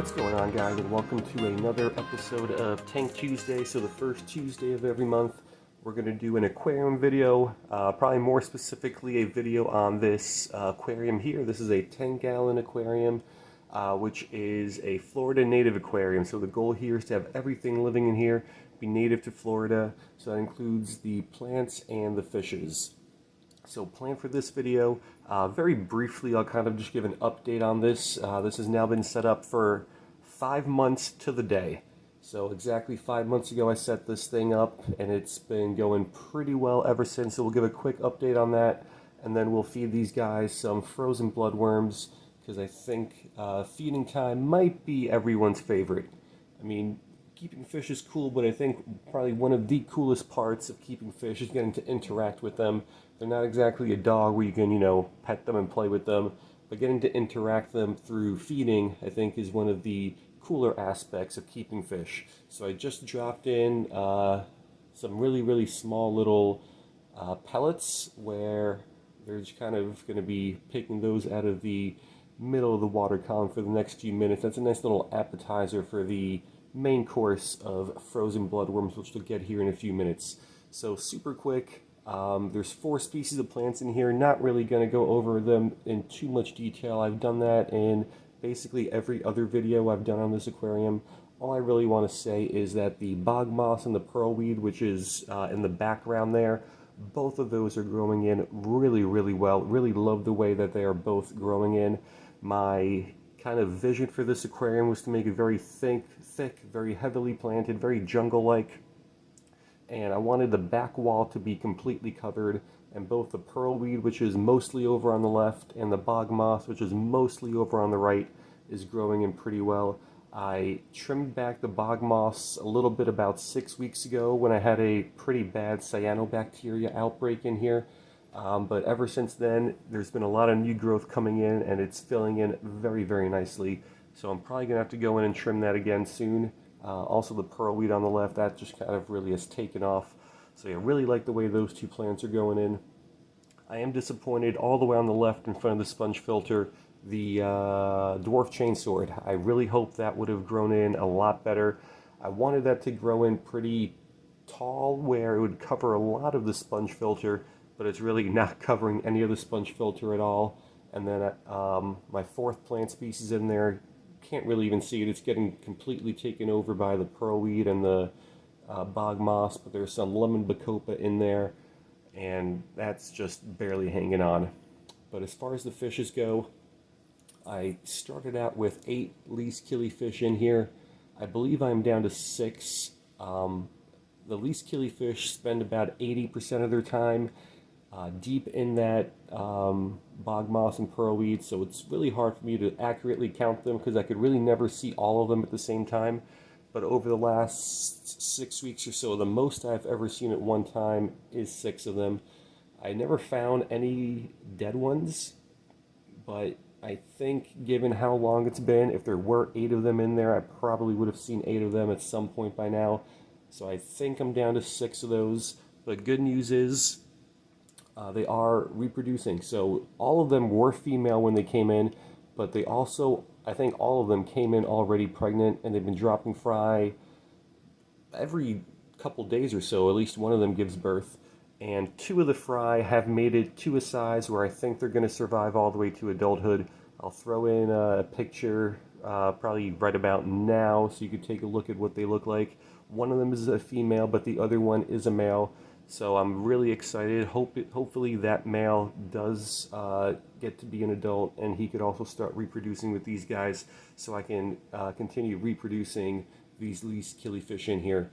What's going on, guys, and welcome to another episode of Tank Tuesday. So the first Tuesday of every month, we're going to do an aquarium video, probably more specifically a video on this aquarium here. This is a 10-gallon aquarium, which is a Florida native aquarium. So the goal here is to have everything living in here be native to Florida. So that includes the plants and the fishes. So plan for this video, very briefly I'll kind of just give an update on this. This has now been set up for 5 months to the day. So exactly 5 months ago I set this thing up and it's been going pretty well ever since. So we'll give a quick update on that and then we'll feed these guys some frozen bloodworms because I think feeding time might be everyone's favorite. I mean, keeping fish is cool, but I think probably one of the coolest parts of keeping fish is getting to interact with them. They're not exactly a dog where you can, pet them and play with them, but getting to interact them through feeding, I think, is one of the cooler aspects of keeping fish. So I just dropped in some really small little pellets where they're just kind of going to be picking those out of the middle of the water column for the next few minutes. That's a nice little appetizer for the main course of frozen bloodworms, which we'll get here in a few minutes. So super quick, there's 4 species of plants in here. Not really going to go over them in too much detail. I've done that in basically every other video I've done on this aquarium. All I really want to say is that the bog moss and the pearlweed, which is in the background there, both of those are growing in really well. Really love the way that they are both growing in. My kind of vision for this aquarium was to make it very thick, very heavily planted, very jungle-like. And I wanted the back wall to be completely covered, and both the pearlweed, which is mostly over on the left, and the bog moss, which is mostly over on the right, is growing in pretty well. I trimmed back the bog moss a little bit about 6 weeks ago when I had a pretty bad cyanobacteria outbreak in here. But ever since then, there's been a lot of new growth coming in, and it's filling in very nicely. So I'm probably going to have to go in and trim that again soon. Also the pearlweed on the left, that just kind of really has taken off. So yeah, I really like the way those 2 plants are going in. I am disappointed all the way on the left in front of the sponge filter, the dwarf chainsword. I really hoped that would have grown in a lot better. I wanted that to grow in pretty tall where it would cover a lot of the sponge filter, but it's really not covering any of the sponge filter at all. And then my 4th plant species in there, can't really even see it. It's getting completely taken over by the pearlweed and the bog moss, but there's some lemon bacopa in there, and that's just barely hanging on. But as far as the fishes go, I started out with 8 least killifish in here. I believe I'm down to 6. The least killifish spend about 80% of their time deep in that bog moss and pearlweed, so it's really hard for me to accurately count them because I could really never see all of them at the same time. But over the last 6 weeks or so, the most I've ever seen at one time is 6 of them. I never found any dead ones, but I think given how long it's been, if there were 8 of them in there, I probably would have seen 8 of them at some point by now. So I think I'm down to 6 of those. But good news is they are reproducing. So all of them were female when they came in, but they also, I think all of them came in already pregnant, and they've been dropping fry every couple days or so. At least one of them gives birth. And 2 of the fry have made it to a size where I think they're going to survive all the way to adulthood. I'll throw in a picture probably right about now so you can take a look at what they look like. One of them is a female, but the other one is a male. So I'm really excited. Hopefully that male does get to be an adult, and he could also start reproducing with these guys, so I can continue reproducing these least killifish in here.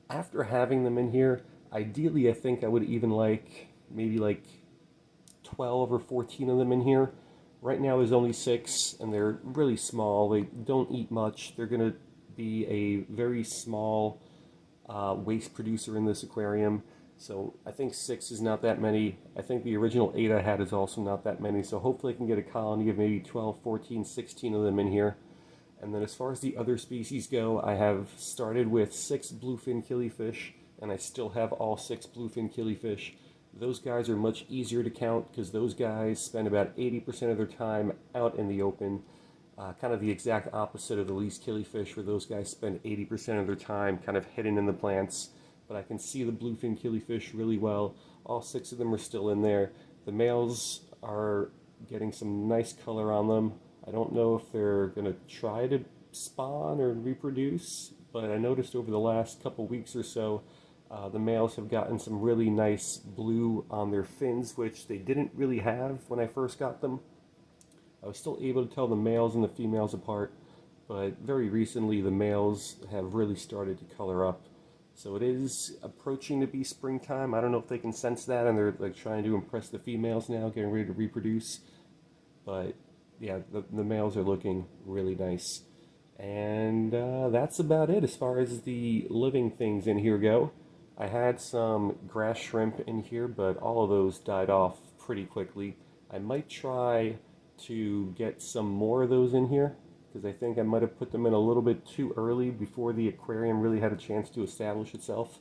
After having them in here, ideally I think I would even like maybe like 12 or 14 of them in here. Right now there's only 6, and they're really small. They don't eat much. They're going to be a very small waste producer in this aquarium, so I think 6 is not that many. I think the original 8 I had is also not that many, so hopefully I can get a colony of maybe 12, 14, 16 of them in here. And then as far as the other species go, I have started with 6 bluefin killifish, and I still have all 6 bluefin killifish. Those guys are much easier to count because those guys spend about 80% of their time out in the open. Kind of the exact opposite of the least killifish, where those guys spend 80% of their time kind of hidden in the plants. But I can see the bluefin killifish really well. All 6 of them are still in there. The males are getting some nice color on them. I don't know if they're going to try to spawn or reproduce, but I noticed over the last couple weeks or so, the males have gotten some really nice blue on their fins, which they didn't really have when I first got them. I was still able to tell the males and the females apart, but very recently the males have really started to color up. So it is approaching to be springtime. I don't know if they can sense that and they're like trying to impress the females now, getting ready to reproduce. But yeah, the males are looking really nice. And that's about it as far as the living things in here go. I had some grass shrimp in here, but all of those died off pretty quickly. I might try to get some more of those in here because I think I might have put them in a little bit too early before the aquarium really had a chance to establish itself.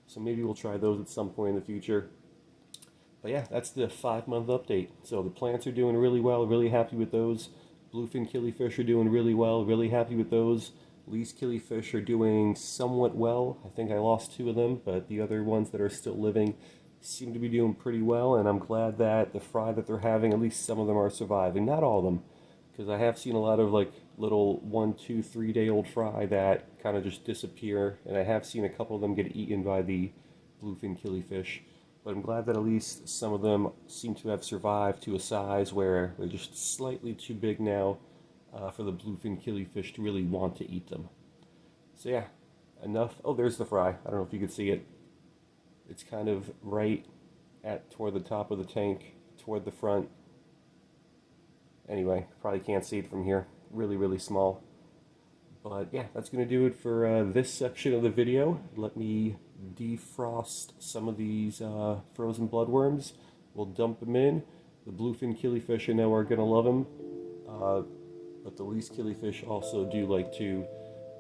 So maybe we'll try those at some point in the future. But yeah, that's the 5-month update. So the plants are doing really well, really happy with those. Bluefin killifish are doing really well, really happy with those. Least killifish are doing somewhat well. I think I lost 2 of them, but the other ones that are still living seem to be doing pretty well, and I'm glad that the fry that they're having, at least some of them are surviving. Not all of them, because I have seen a lot of like little 1, 2, 3 day old fry that kind of just disappear, and I have seen a couple of them get eaten by the bluefin killifish. But I'm glad that at least some of them seem to have survived to a size where they're just slightly too big now for the bluefin killifish to really want to eat them. So yeah, enough. Oh, there's the fry. I don't know if you can see it. It's kind of right at toward the top of the tank, toward the front. Anyway, probably can't see it from here. Really, really small. But yeah, that's going to do it for this section of the video. Let me defrost some of these frozen bloodworms. We'll dump them in. The bluefin killifish I know are going to love them. But the least killifish also do like to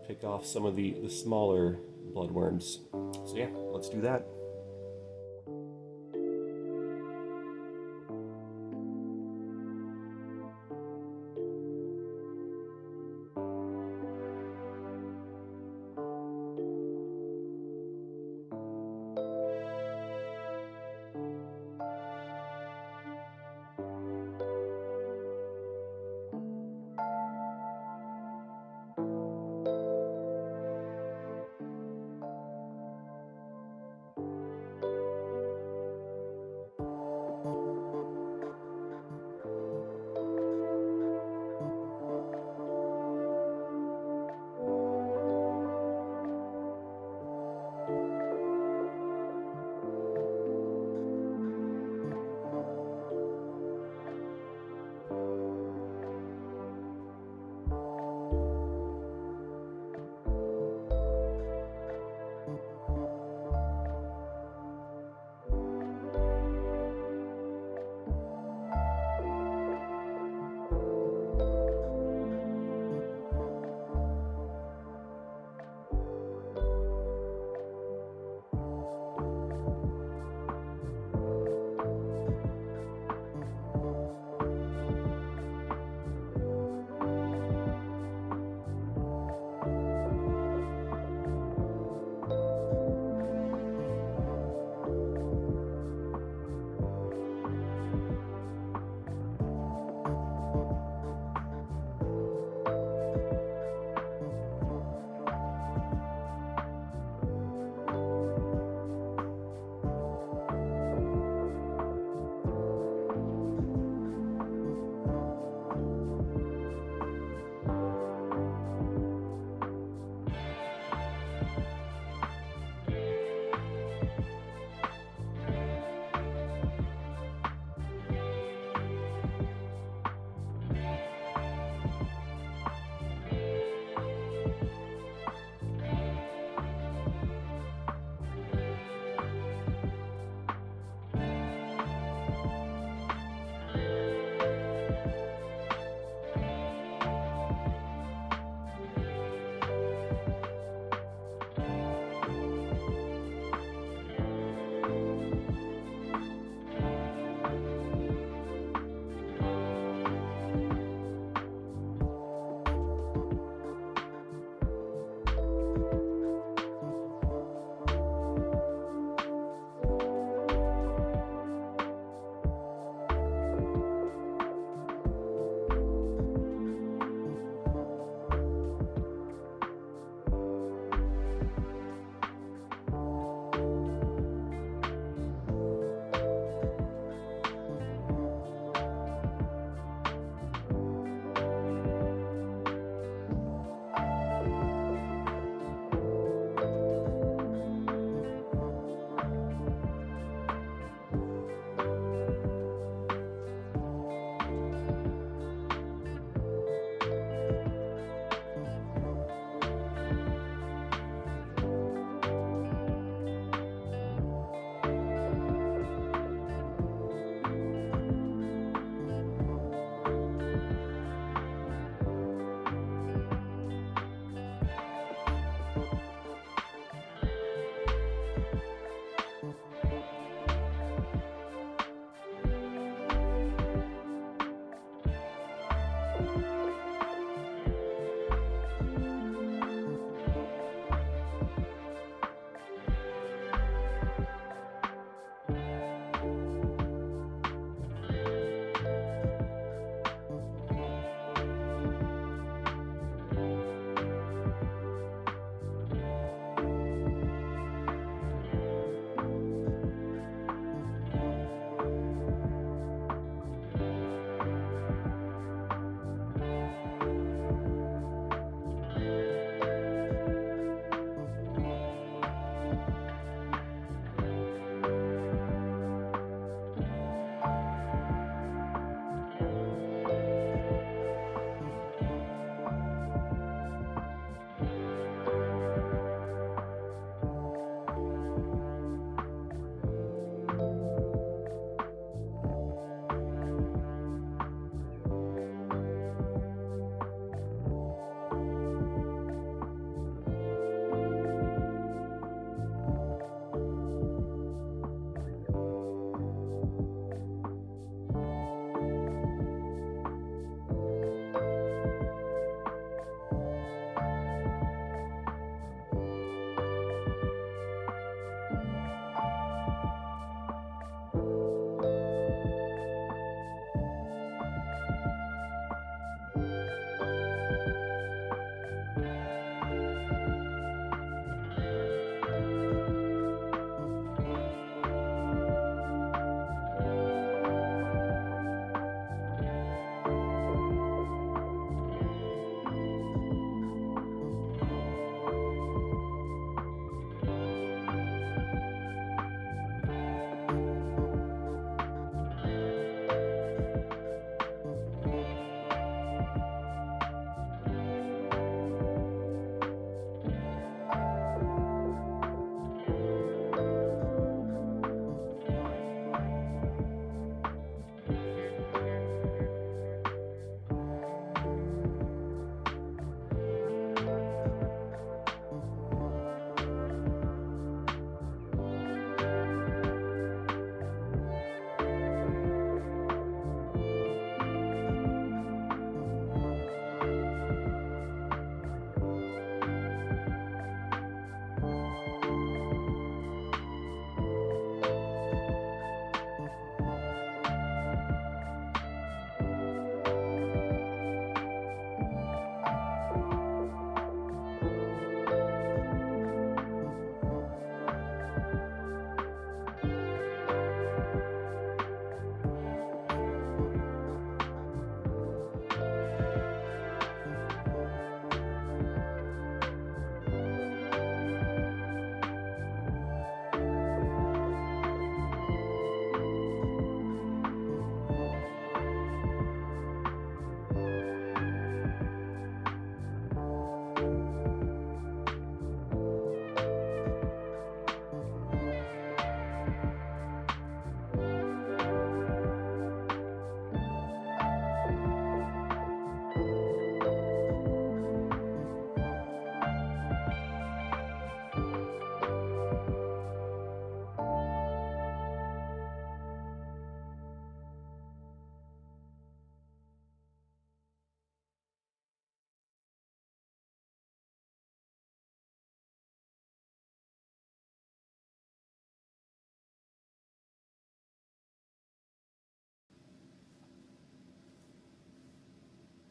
pick off some of the smaller bloodworms. So yeah, let's do that.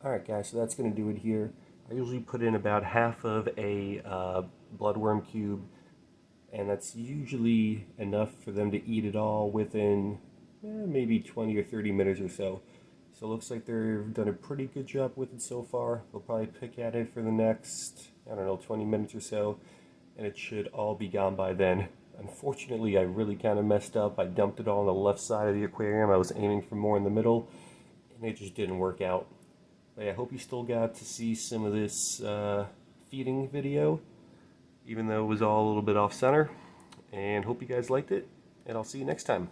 Alright guys, so that's going to do it here. I usually put in about half of a bloodworm cube, and that's usually enough for them to eat it all within maybe 20 or 30 minutes or so. So it looks like they've done a pretty good job with it so far. They'll probably pick at it for the next, I don't know, 20 minutes or so, and it should all be gone by then. Unfortunately, I really kind of messed up. I dumped it all on the left side of the aquarium. I was aiming for more in the middle, and it just didn't work out. But I hope you still got to see some of this feeding video, even though it was all a little bit off center. And hope you guys liked it, and I'll see you next time.